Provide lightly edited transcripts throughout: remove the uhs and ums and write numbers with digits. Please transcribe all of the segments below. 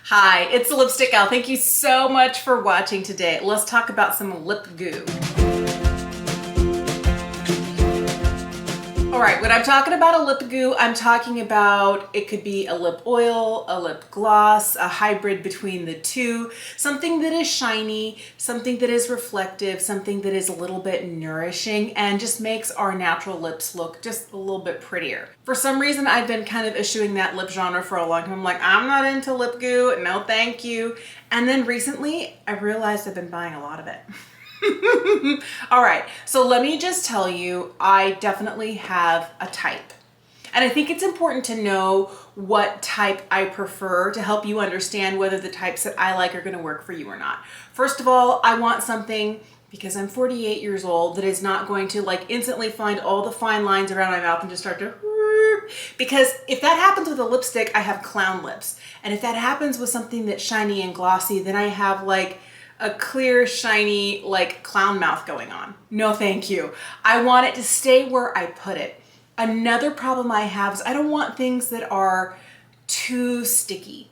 Hi, it's the Lipstick Gal. Thank you so much for watching today. Let's talk about some lip goo. All right, when I'm talking about a lip goo, I'm talking about it could be a lip oil, a lip gloss, a hybrid between the two, something that is shiny, something that is reflective, something that is a little bit nourishing and just makes our natural lips look just a little bit prettier. For some reason, I've been kind of eschewing that lip genre for a long time. I'm like, I'm not into lip goo, no thank you. And then recently, I realized I've been buying a lot of it. All right, so let me just tell you, I definitely have a type. And I think it's important to know what type I prefer to help you understand whether the types that I like are going to work for you or not. First of all, I want something, because I'm 48 years old, that is not going to like instantly find all the fine lines around my mouth and just start to, because if that happens with a lipstick, I have clown lips. And if that happens with something that's shiny and glossy, then I have like a clear, shiny, like clown mouth going on. No, thank you. I want it to stay where I put it. Another problem I have is I don't want things that are too sticky.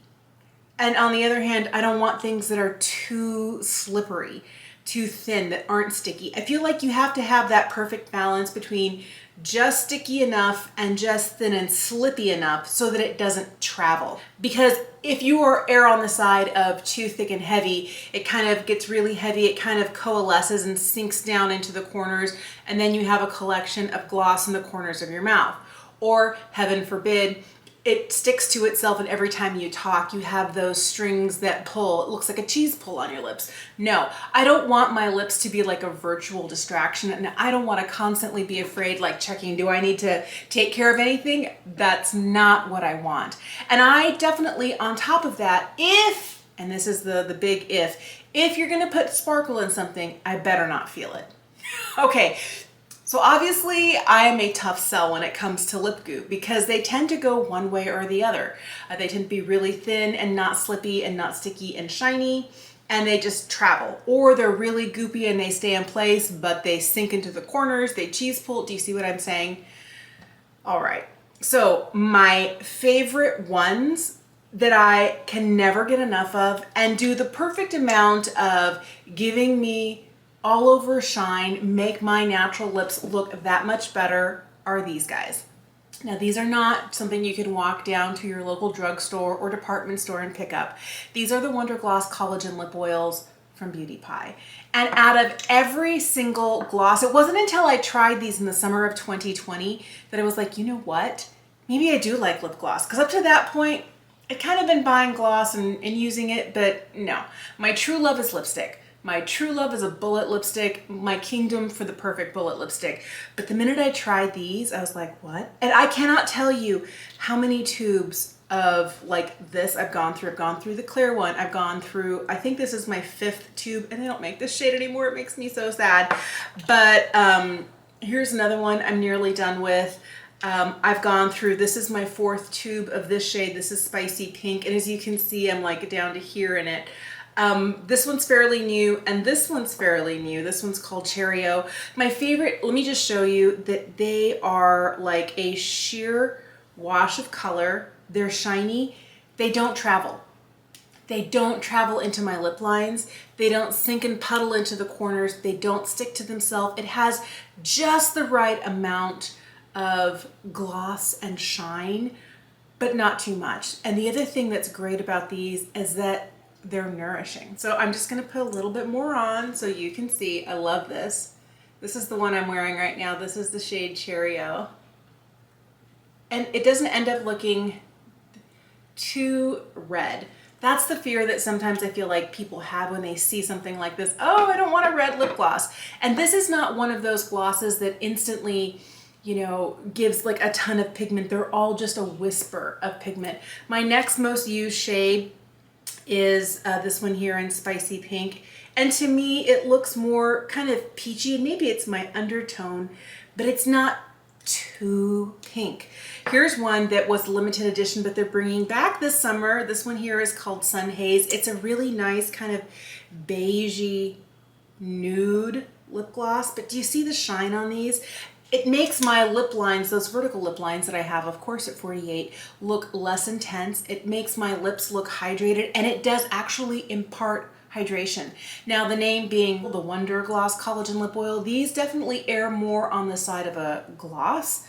And on the other hand, I don't want things that are too slippery, too thin, that aren't sticky. I feel like you have to have that perfect balance between just sticky enough and just thin and slippy enough so that it doesn't travel. Because if you err on the side of too thick and heavy, it kind of gets really heavy, it kind of coalesces and sinks down into the corners, and then you have a collection of gloss in the corners of your mouth. Or, heaven forbid, it sticks to itself, and every time you talk, you have those strings that pull. It looks like a cheese pull on your lips. No, I don't want my lips to be like a virtual distraction, and I don't want to constantly be afraid, like checking, do I need to take care of anything? That's not what I want. And I definitely, on top of that, if, and this is the big if you're gonna put sparkle in something, I better not feel it. Okay. So obviously I am a tough sell when it comes to lip goo because they tend to go one way or the other. They tend to be really thin and not slippy and not sticky and shiny, and they just travel. Or they're really goopy and they stay in place, but they sink into the corners, they cheese pull. Do you see what I'm saying? All right. So my favorite ones that I can never get enough of and do the perfect amount of giving me all over shine, make my natural lips look that much better, are these guys. Now, these are not something you can walk down to your local drugstore or department store and pick up. These are the Wonder Gloss Collagen Lip Oils from Beauty Pie. And out of every single gloss, it wasn't until I tried these in the summer of 2020 that I was like, you know what? Maybe I do like lip gloss. Because up to that point, I'd kind of been buying gloss and using it, but no. My true love is lipstick. My true love is a bullet lipstick, my kingdom for the perfect bullet lipstick. But the minute I tried these, I was like, what? And I cannot tell you how many tubes of like this I've gone through. I've gone through the clear one. I've gone through, I think this is my 5th tube, and they don't make this shade anymore. It makes me so sad. But here's another one I'm nearly done with. I've gone through, this is my 4th tube of this shade. This is Spicy Pink. And as you can see, I'm like down to here in it. This one's fairly new, and this one's fairly new. This one's called Cheerio. My favorite, let me just show you that they are like a sheer wash of color. They're shiny. They don't travel. They don't travel into my lip lines. They don't sink and puddle into the corners. They don't stick to themselves. It has just the right amount of gloss and shine, but not too much. And the other thing that's great about these is that they're nourishing. So I'm just gonna put a little bit more on so you can see. I love this. This is the one I'm wearing right now. This is the shade Cheerio. And it doesn't end up looking too red. That's the fear that sometimes I feel like people have when they see something like this. Oh, I don't want a red lip gloss. And this is not one of those glosses that instantly, you know, gives like a ton of pigment. They're all just a whisper of pigment. My next most used shade is this one here in Spicy Pink. And to me, it looks more kind of peachy, and maybe it's my undertone, but it's not too pink. Here's one that was limited edition, but they're bringing back this summer. This one here is called Sun Haze. It's a really nice kind of beigey nude lip gloss, but do you see the shine on these? It makes my lip lines, those vertical lip lines that I have, of course, at 48, look less intense. It makes my lips look hydrated, and it does actually impart hydration. Now, the name being the Wonder Gloss Collagen Lip Oil, these definitely err more on the side of a gloss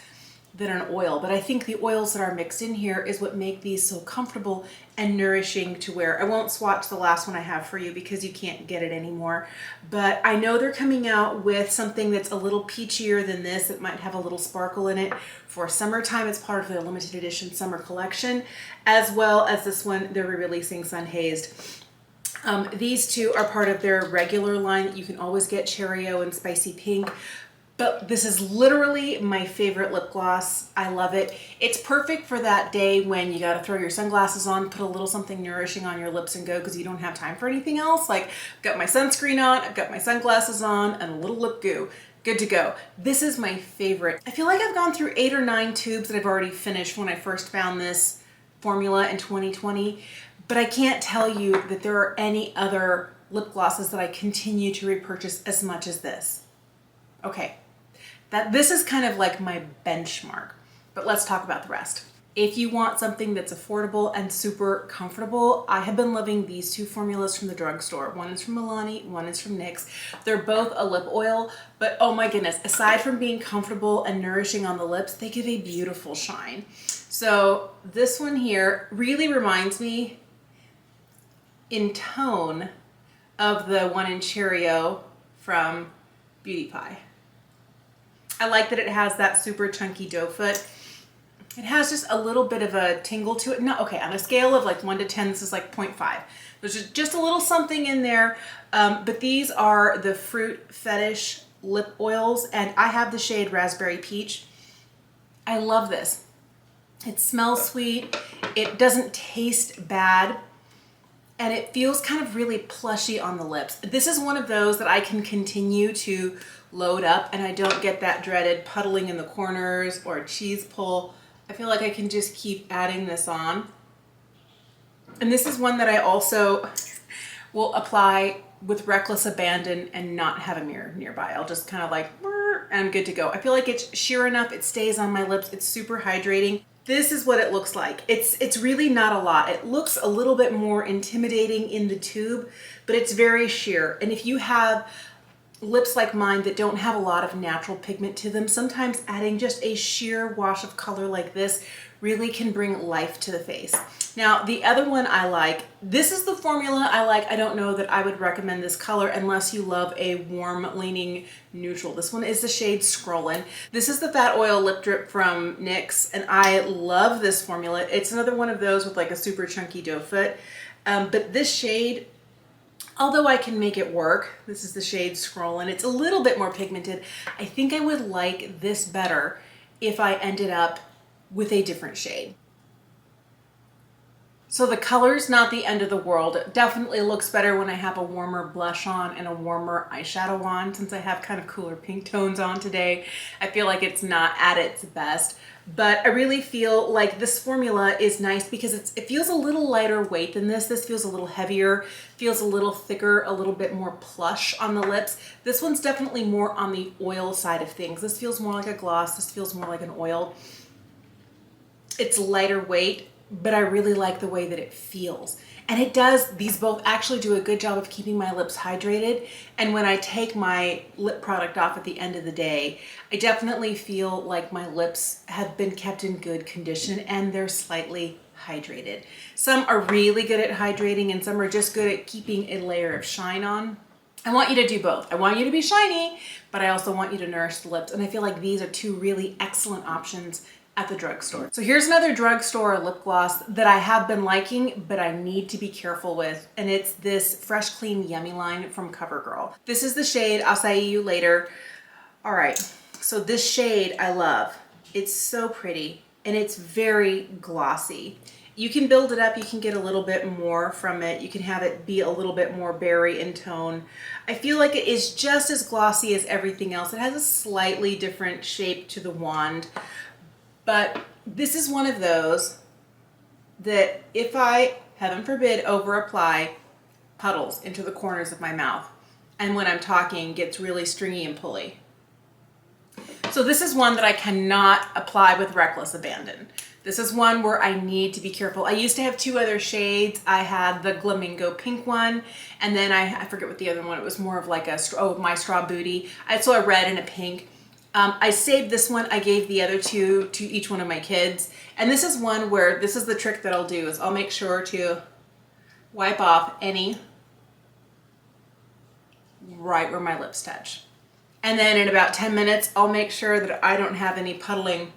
than an oil, but I think the oils that are mixed in here is what make these so comfortable and nourishing to wear. I won't swatch the last one I have for you because you can't get it anymore, but I know they're coming out with something that's a little peachier than this. It might have a little sparkle in it for summertime. It's part of their limited edition summer collection, as well as this one they're re-releasing Sun Hazed. These two are part of their regular line. You can always get Cherry-O and Spicy Pink, but this is literally my favorite lip gloss. I love it. It's perfect for that day when you gotta throw your sunglasses on, put a little something nourishing on your lips and go because you don't have time for anything else. Like, I've got my sunscreen on, I've got my sunglasses on, and a little lip goo. Good to go. This is my favorite. I feel like I've gone through 8 or 9 tubes that I've already finished when I first found this formula in 2020, but I can't tell you that there are any other lip glosses that I continue to repurchase as much as this. Okay. This is kind of like my benchmark, but let's talk about the rest. If you want something that's affordable and super comfortable, I have been loving these two formulas from the drugstore. One is from Milani, one is from NYX. They're both a lip oil, but oh my goodness, aside from being comfortable and nourishing on the lips, they give a beautiful shine. So this one here really reminds me in tone of the one in Cherry-O from Beauty Pie. I like that it has that super chunky doe foot. It has just a little bit of a tingle to it. No, okay, on a scale of like 1 to 10, this is like 0.5. There's just a little something in there, but these are the Fruit Fetish lip oils, and I have the shade Raspberry Peach. I love this. It smells sweet. It doesn't taste bad. And it feels kind of really plushy on the lips. This is one of those that I can continue to load up and I don't get that dreaded puddling in the corners or cheese pull. I feel like I can just keep adding this on. And this is one that I also will apply with reckless abandon and not have a mirror nearby. I'll just kind of like, and I'm good to go. I feel like it's sheer enough. It stays on my lips. It's super hydrating. This is what it looks like. It's really not a lot. It looks a little bit more intimidating in the tube, but it's very sheer. And if you have lips like mine that don't have a lot of natural pigment to them, sometimes adding just a sheer wash of color like this really can bring life to the face. Now, the other one I like, this is the formula I like. I don't know that I would recommend this color unless you love a warm leaning neutral. This one is the shade Scrollin'. This is the Fat Oil Lip Drip from NYX, and I love this formula. It's another one of those with like a super chunky doe foot. But this shade, although I can make it work, this is the shade Scrollin'. It's a little bit more pigmented. I think I would like this better if I ended up with a different shade. So the color's not the end of the world. It definitely looks better when I have a warmer blush on and a warmer eyeshadow on. Since I have kind of cooler pink tones on today, I feel like it's not at its best. But I really feel like this formula is nice because it feels a little lighter weight than this. This feels a little heavier, feels a little thicker, a little bit more plush on the lips. This one's definitely more on the oil side of things. This feels more like a gloss. This feels more like an oil. It's lighter weight, but I really like the way that it feels. And it does, these both actually do a good job of keeping my lips hydrated. And when I take my lip product off at the end of the day, I definitely feel like my lips have been kept in good condition and they're slightly hydrated. Some are really good at hydrating and some are just good at keeping a layer of shine on. I want you to do both. I want you to be shiny, but I also want you to nourish the lips. And I feel like these are two really excellent options at the drugstore. So here's another drugstore lip gloss that I have been liking, but I need to be careful with, and it's this Fresh Clean Yummy line from CoverGirl. This is the shade Acai You Later. All right, so this shade I love. It's so pretty, and it's very glossy. You can build it up, you can get a little bit more from it. You can have it be a little bit more berry in tone. I feel like it is just as glossy as everything else. It has a slightly different shape to the wand. But this is one of those that if I, heaven forbid, over apply, puddles into the corners of my mouth. And when I'm talking, gets really stringy and pulley. So this is one that I cannot apply with reckless abandon. This is one where I need to be careful. I used to have two other shades. I had the Flamingo pink one, and then I forget what the other one, it was more of like a, My Straw Booty. I saw a red and a pink. I saved this one. I gave the other two to each one of my kids. And this is one where, this is the trick that I'll do, is I'll make sure to wipe off any right where my lips touch. And then in about 10 minutes, I'll make sure that I don't have any puddling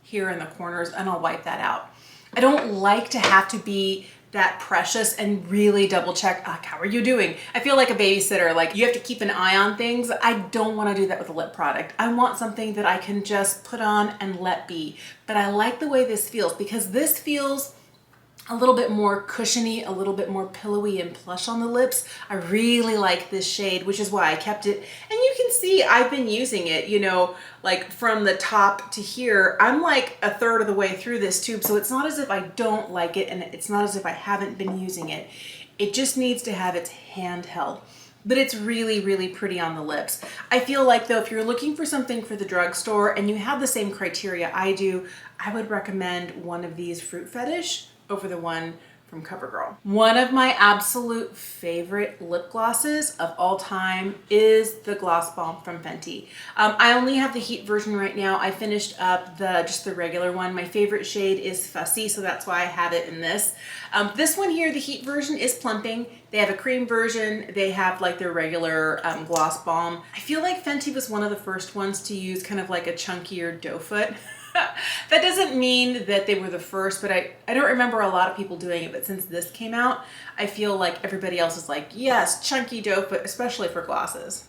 here in the corners, and I'll wipe that out. I don't like to have to be that precious and really double check, like, how are you doing? I feel like a babysitter, like you have to keep an eye on things. I don't want to do that with a lip product. I want something that I can just put on and let be. But I like the way this feels, because this feels a little bit more cushiony, a little bit more pillowy and plush on the lips. I really like this shade, which is why I kept it. And you can see I've been using it, you know, like from the top to here. I'm like a third of the way through this tube, so it's not as if I don't like it, and it's not as if I haven't been using it. It just needs to have its handheld. But it's really, really pretty on the lips. I feel like though, if you're looking for something for the drugstore and you have the same criteria I do, I would recommend one of these Fruit Fetish over the one from CoverGirl. One of my absolute favorite lip glosses of all time is the Gloss Balm from Fenty. I only have the heat version right now. I finished up just the regular one. My favorite shade is Fussy, so that's why I have it in this. This one here, the heat version, is Plumping. They have a cream version. They have like their regular Gloss Balm. I feel like Fenty was one of the first ones to use kind of like a chunkier doe foot. That doesn't mean that they were the first, but I don't remember a lot of people doing it, but since this came out, I feel like everybody else is like, yes, chunky doe foot, especially for glosses.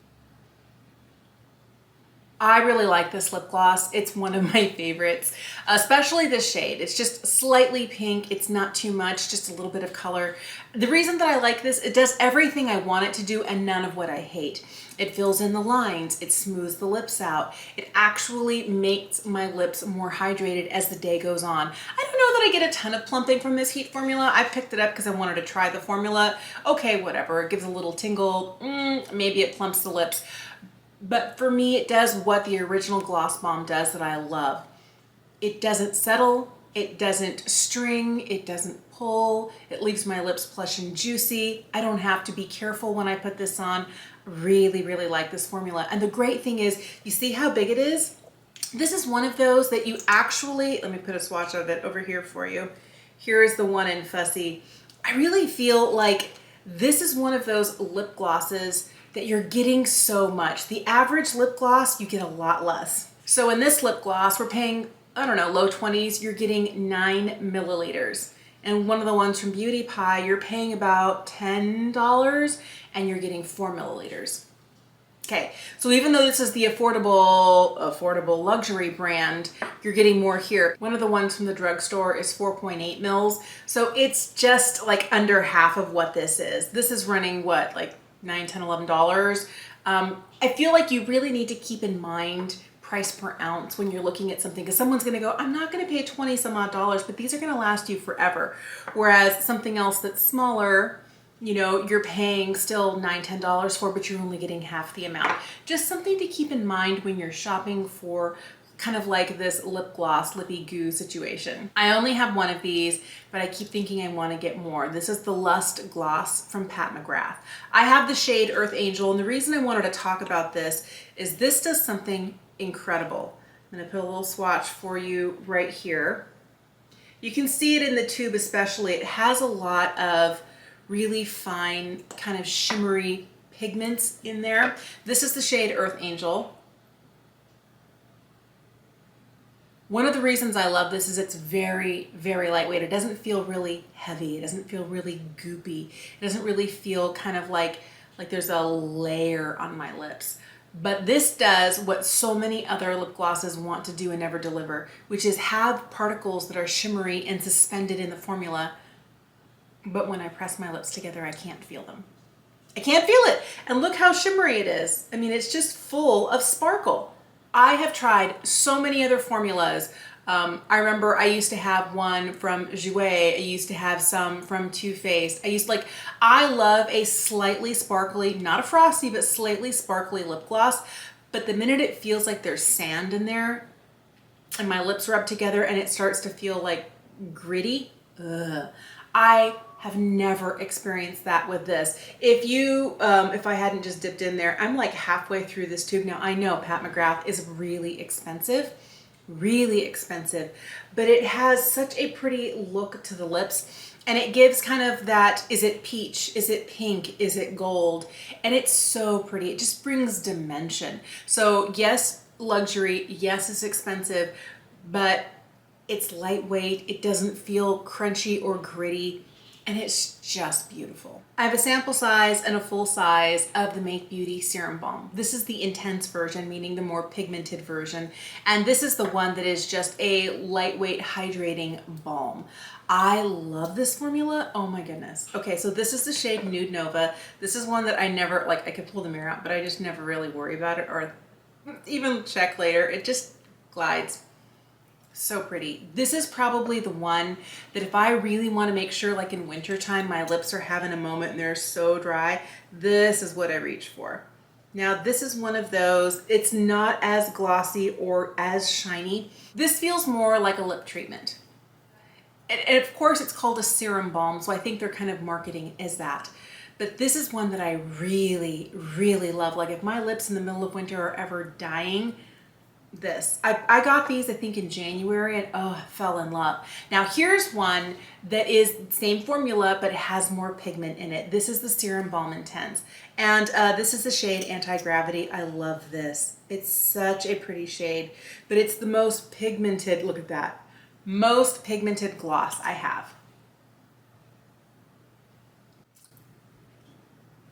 I really like this lip gloss. It's one of my favorites, especially this shade. It's just slightly pink. It's not too much, just a little bit of color. The reason that I like this, it does everything I want it to do and none of what I hate. It fills in the lines, it smooths the lips out. It actually makes my lips more hydrated as the day goes on. I don't know that I get a ton of plumping from this heat formula. I picked it up because I wanted to try the formula. Okay, whatever, it gives a little tingle. Maybe it plumps the lips. But for me, it does what the original Gloss Balm does that I love. It doesn't settle, it doesn't string, it doesn't pull, it leaves my lips plush and juicy. I don't have to be careful when I put this on. Really, really like this formula. And the great thing is, you see how big it is? This is one of those that you actually, let me put a swatch of it over here for you. Here is the one in Fussy. I really feel like this is one of those lip glosses that you're getting so much. The average lip gloss, you get a lot less. So in this lip gloss, we're paying, I don't know, low 20s, you're getting 9 milliliters. And one of the ones from Beauty Pie, you're paying about $10 and you're getting 4 milliliters. Okay, so even though this is the affordable luxury brand, you're getting more here. One of the ones from the drugstore is 4.8 mils. So it's just like under half of what this is. This is running what, like $9, $10, $11. I feel like you really need to keep in mind price per ounce when you're looking at something, because someone's gonna go, I'm not gonna pay 20 some odd dollars, but these are gonna last you forever. Whereas something else that's smaller, you know, you're paying still $9, $10 for, but you're only getting half the amount. Just something to keep in mind when you're shopping for kind of like this lip gloss, lippy goo situation. I only have one of these, but I keep thinking I want to get more. This is the Lust Gloss from McGrath. I have the shade Earth Angel, and the reason I wanted to talk about this is this does something incredible. I'm gonna put a little swatch for you right here. You can see it in the tube especially. It has a lot of really fine, kind of shimmery pigments in there. This is the shade Earth Angel. One of the reasons I love this is it's very, very lightweight. It doesn't feel really heavy. It doesn't feel really goopy. It doesn't really feel kind of like there's a layer on my lips. But this does what so many other lip glosses want to do and never deliver, which is have particles that are shimmery and suspended in the formula. But when I press my lips together, I can't feel them. I can't feel it. And look how shimmery it is. I mean, it's just full of sparkle. I have tried so many other formulas. I remember I used to have one from Jouer. I used to have some from Too Faced. I love a slightly sparkly, not a frosty, but slightly sparkly lip gloss. but the minute it feels like there's sand in there and my lips rub together and it starts to feel like gritty, ugh. I have never experienced that with this. If I hadn't just dipped in there, I'm like halfway through this tube now. I know Pat McGrath is really expensive, but it has such a pretty look to the lips, and it gives kind of that, is it peach, is it pink, is it gold? And it's so pretty. It just brings dimension. So yes, luxury, yes, it's expensive, but it's lightweight. It doesn't feel crunchy or gritty, and it's just beautiful. I have a sample size and a full size of the Make Beauty Serum Balm. This is the intense version, meaning the more pigmented version. And this is the one that is just a lightweight hydrating balm. I love this formula. Oh my goodness. Okay, so this is the shade Nude Nova. This is one that I never, like, I could pull the mirror out, but I just never really worry about it or even check later. It just glides. So pretty. This is probably the one that if I really want to make sure, like in wintertime, my lips are having a moment and they're so dry, this is what I reach for. Now this is one of those, it's not as glossy or as shiny. This feels more like a lip treatment. And of course it's called a serum balm, so I think they're kind of marketing as that. But this is one that I really, really love. Like if my lips in the middle of winter are ever dying, this. I got these I think in January and oh, I fell in love. Now here's one that is the same formula but it has more pigment in it. This is the Serum Balm Intense, and this is the shade Anti-Gravity. I love this. It's such a pretty shade, but it's the most pigmented, look at that, most pigmented gloss I have.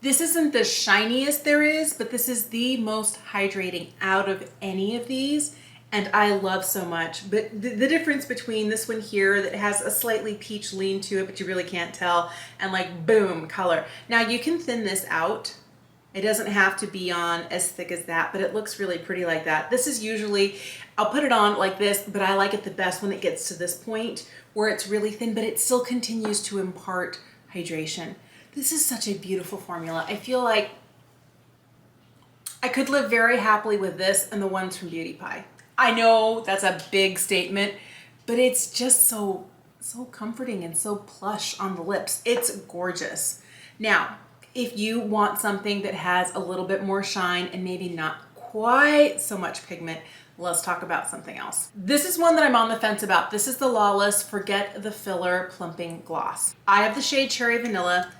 This isn't the shiniest there is, but this is the most hydrating out of any of these, and I love so much. But the difference between this one here that has a slightly peach lean to it, but you really can't tell, and like boom, color. Now you can thin this out. It doesn't have to be on as thick as that, but it looks really pretty like that. This is usually, I'll put it on like this, but I like it the best when it gets to this point where it's really thin, but it still continues to impart hydration. This is such a beautiful formula. I feel like I could live very happily with this and the ones from Beauty Pie. I know that's a big statement, but it's just so comforting and so plush on the lips. It's gorgeous. Now, if you want something that has a little bit more shine and maybe not quite so much pigment, let's talk about something else. This is one that I'm on the fence about. This is the Lawless Forget the Filler Plumping Gloss. I have the shade Cherry Vanilla.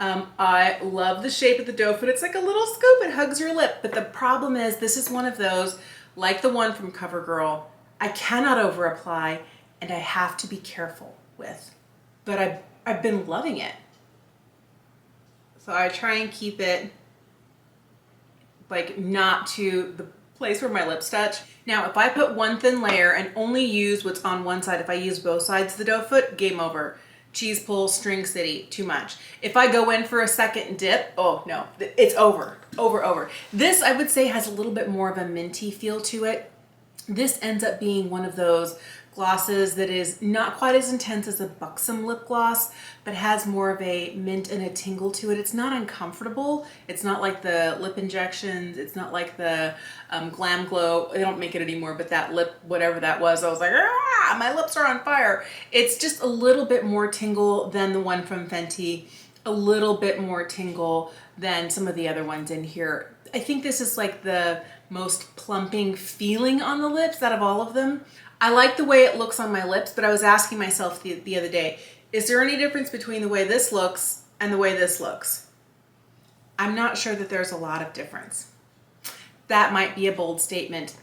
I love the shape of the doe foot. It's like a little scoop, it hugs your lip. But the problem is this is one of those, like the one from CoverGirl, I cannot over apply and I have to be careful with. But I've been loving it. So I try and keep it like not to the place where my lips touch. Now, if I put one thin layer and only use what's on one side, if I use both sides of the doe foot, game over. Cheese pull, string city, too much. If I go in for a second dip, oh no, it's over. This I would say has a little bit more of a minty feel to it. This ends up being one of those glosses that is not quite as intense as a Buxom lip gloss, but has more of a mint and a tingle to it. It's not uncomfortable. It's not like the lip injections. It's not like the Glam Glow. They don't make it anymore, but that lip, whatever that was, I was like, ah, my lips are on fire. It's just a little bit more tingle than the one from Fenty, a little bit more tingle than some of the other ones in here. I think this is like the most plumping feeling on the lips out of all of them. I like the way it looks on my lips, but I was asking myself the other day, is there any difference between the way this looks and the way this looks? I'm not sure that there's a lot of difference. That might be a bold statement.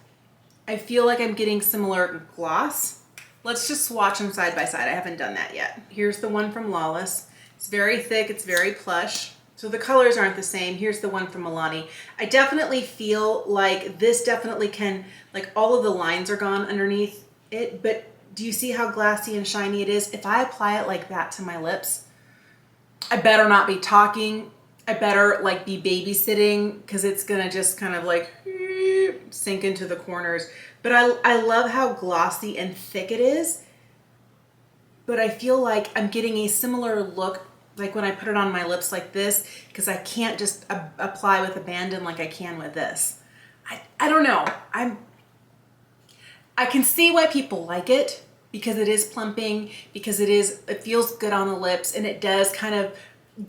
I feel like I'm getting similar gloss. Let's just swatch them side by side. I haven't done that yet. Here's the one from Lawless. It's very thick, it's very plush. So the colors aren't the same. Here's the one from Milani. I definitely feel like this definitely can, like all of the lines are gone underneath it, but do you see how glassy and shiny it is? If I apply it like that to my lips, I better not be talking. I better like be babysitting because it's gonna just kind of like sink into the corners. But I love how glossy and thick it is, but I feel like I'm getting a similar look like when I put it on my lips like this, because I can't just apply with abandon like I can with this. I don't know. I can see why people like it because it is plumping, because it feels good on the lips, and it does kind of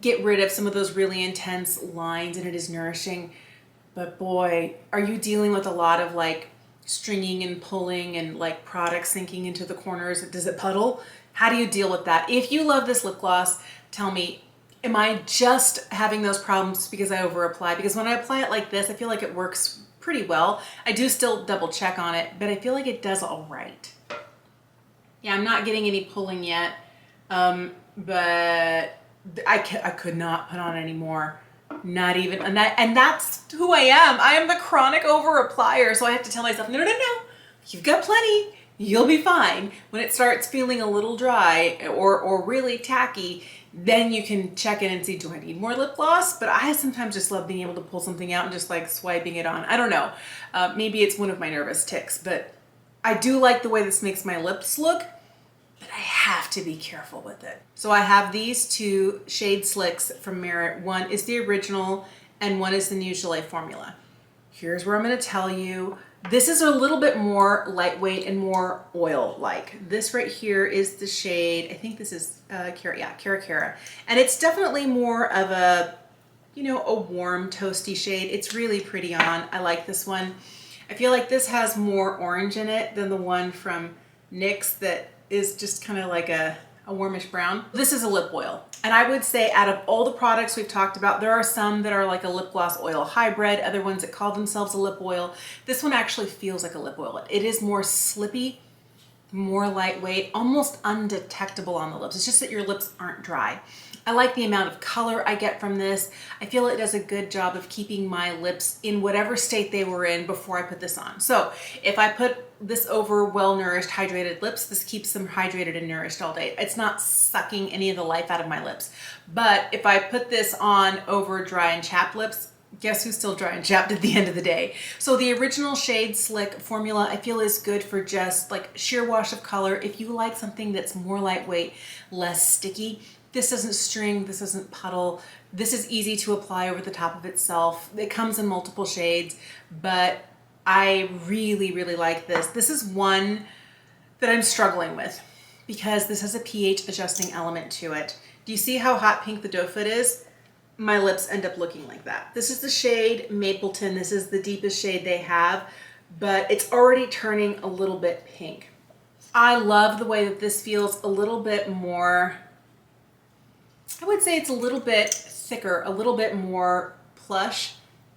get rid of some of those really intense lines, and it is nourishing. But boy, are you dealing with a lot of like stringing and pulling and like product sinking into the corners? Does it puddle? How do you deal with that? If you love this lip gloss, tell me, am I just having those problems because I over apply? Because when I apply it like this, I feel like it works pretty well. I do still double check on it, but I feel like it does all right. Yeah, I'm not getting any pulling yet, but I could not put on any more. Not even, and that's who I am. I am the chronic over applier, so I have to tell myself, no, you've got plenty. You'll be fine. When it starts feeling a little dry or really tacky, then you can check in and see, do I need more lip gloss? But I sometimes just love being able to pull something out and just like swiping it on. I don't know. Maybe it's one of my nervous tics, but I do like the way this makes my lips look, but I have to be careful with it. So I have these two shade slicks from Merit. One is the original and one is the New Gelée formula. Here's where I'm going to tell you, this is a little bit more lightweight and more oil-like. This right here is the shade, I think this is Cara. And it's definitely more of a, you know, a warm, toasty shade. It's really pretty on. I like this one. I feel like this has more orange in it than the one from NYX that is just kind of like a warmish brown. This is a lip oil. And I would say out of all the products we've talked about, there are some that are like a lip gloss oil hybrid, other ones that call themselves a lip oil. This one actually feels like a lip oil. It is more slippy, more lightweight, almost undetectable on the lips. It's just that your lips aren't dry. I like the amount of color I get from this. I feel it does a good job of keeping my lips in whatever state they were in before I put this on. So if I put this over well-nourished, hydrated lips, this keeps them hydrated and nourished all day. It's not sucking any of the life out of my lips. But if I put this on over dry and chapped lips, guess who's still dry and chapped at the end of the day? So the original Shade Slick formula I feel is good for just like sheer wash of color. If you like something that's more lightweight, less sticky, this doesn't string, this doesn't puddle. This is easy to apply over the top of itself. It comes in multiple shades, but I really, really like this. This is one that I'm struggling with because this has a pH adjusting element to it. Do you see how hot pink the doe foot is? My lips end up looking like that. This is the shade Mapleton. This is the deepest shade they have, but it's already turning a little bit pink. I love the way that this feels a little bit more, I would say it's a little bit thicker, a little bit more plush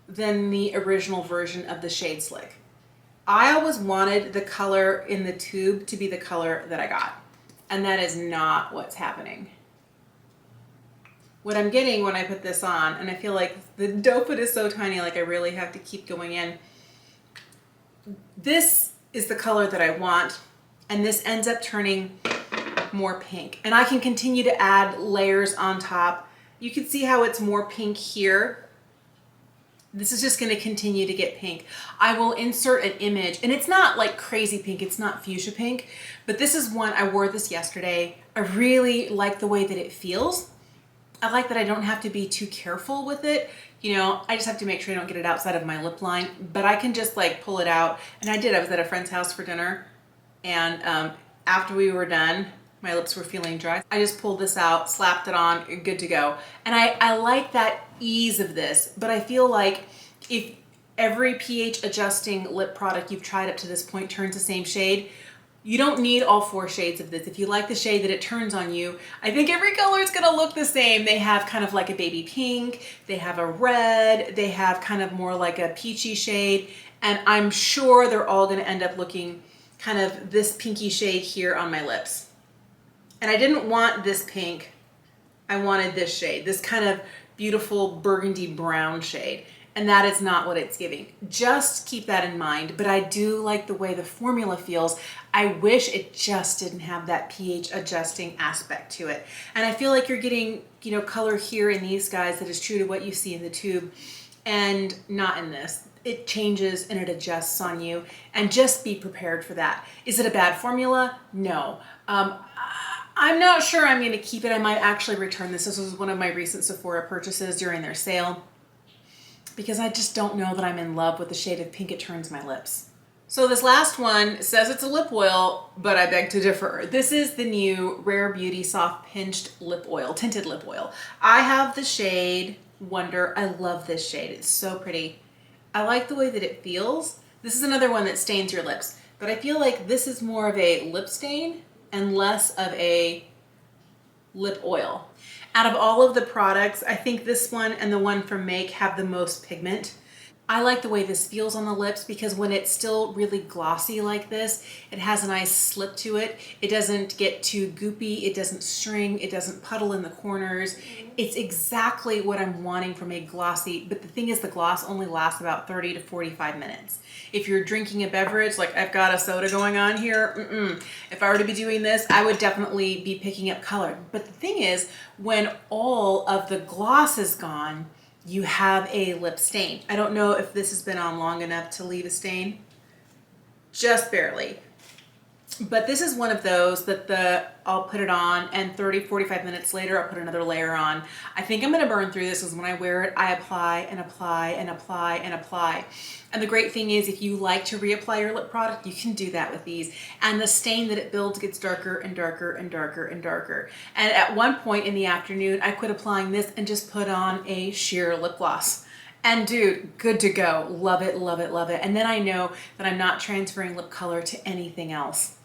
than the original version of the Shade Slick. I always wanted the color in the tube to be the color that I got, and that is not what's happening. What I'm getting when I put this on, and I feel like the doe foot is so tiny, like I really have to keep going in. This is the color that I want, and this ends up turning more pink. And I can continue to add layers on top. You can see how it's more pink here. This is just going to continue to get pink. I will insert an image, and it's not like crazy pink, it's not fuchsia pink, but this is one, I wore this yesterday. I really like the way that it feels. I like that I don't have to be too careful with it. You know, I just have to make sure I don't get it outside of my lip line, but I can just like pull it out. And I did, I was at a friend's house for dinner, and after we were done, my lips were feeling dry. I just pulled this out, slapped it on, good to go. And I like that ease of this, but I feel like if every pH adjusting lip product you've tried up to this point turns the same shade, you don't need all 4 shades of this. If you like the shade that it turns on you, I think every color is gonna look the same. They have kind of like a baby pink, they have a red, they have kind of more like a peachy shade, and I'm sure they're all gonna end up looking kind of this pinky shade here on my lips. And I didn't want this pink, I wanted this shade, this kind of beautiful burgundy brown shade. And that is not what it's giving. Just keep that in mind. But I do like the way the formula feels. I wish it just didn't have that pH adjusting aspect to it. And I feel like you're getting, you know, color here in these guys that is true to what you see in the tube and not in this. It changes and it adjusts on you, and just be prepared for that. Is it a bad formula? No. I'm not sure I'm going to keep it. I might actually return this. This was one of my recent Sephora purchases during their sale. because I just don't know that I'm in love with the shade of pink it turns my lips. So this last one says it's a lip oil, but I beg to differ. This is the new Rare Beauty Soft Pinched Lip Oil, Tinted Lip Oil. I have the shade Wonder. I love this shade. It's so pretty. I like the way that it feels. This is another one that stains your lips, but I feel like this is more of a lip stain and less of a lip oil. Out of all of the products, I think this one and the one from Make have the most pigment. I like the way this feels on the lips because when it's still really glossy like this, it has a nice slip to it. It doesn't get too goopy, it doesn't string, it doesn't puddle in the corners. It's exactly what I'm wanting from a glossy, but the thing is the gloss only lasts about 30 to 45 minutes. If you're drinking a beverage, like I've got a soda going on here, if I were to be doing this, I would definitely be picking up color. But the thing is, when all of the gloss is gone, you have a lip stain. I don't know if this has been on long enough to leave a stain. Just barely. But this is one of those that I'll put it on and 30, 45 minutes later, I'll put another layer on. I think I'm gonna burn through this because when I wear it, I apply and apply and apply and apply. And the great thing is if you like to reapply your lip product, you can do that with these. And the stain that it builds gets darker and darker and darker and darker. And at one point in the afternoon, I quit applying this and just put on a sheer lip gloss. And dude, good to go. Love it, love it, love it. And then I know that I'm not transferring lip color to anything else.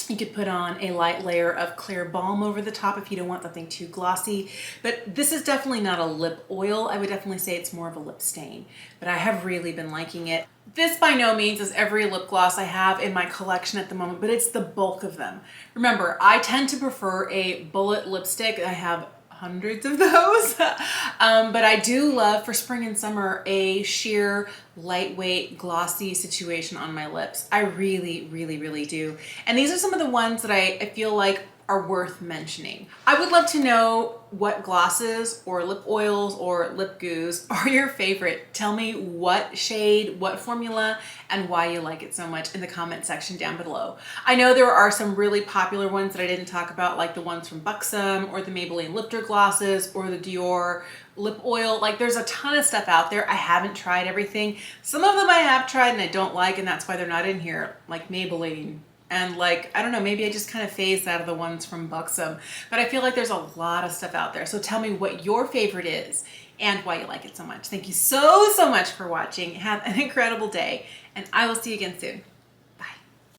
You could put on a light layer of clear balm over the top if you don't want something too glossy. But this is definitely not a lip oil. I would definitely say it's more of a lip stain. But I have really been liking it. This by no means is every lip gloss I have in my collection at the moment, but it's the bulk of them. Remember, I tend to prefer a bullet lipstick. I have hundreds of those. But I do love for spring and summer a sheer lightweight glossy situation on my lips. I really, really, really do. And these are some of the ones that I feel like are worth mentioning. I would love to know what glosses or lip oils or lip goos are your favorite. Tell me what shade, what formula, and why you like it so much in the comment section down below. I know there are some really popular ones that I didn't talk about, like the ones from Buxom or the Maybelline Lifter glosses or the Dior lip oil. Like there's a ton of stuff out there. I haven't tried everything. Some of them I have tried and I don't like, and that's why they're not in here, like Maybelline. And like, I don't know, maybe I just kind of phased out of the ones from Buxom, but I feel like there's a lot of stuff out there. So tell me what your favorite is and why you like it so much. Thank you so, so much for watching. Have an incredible day, and I will see you again soon.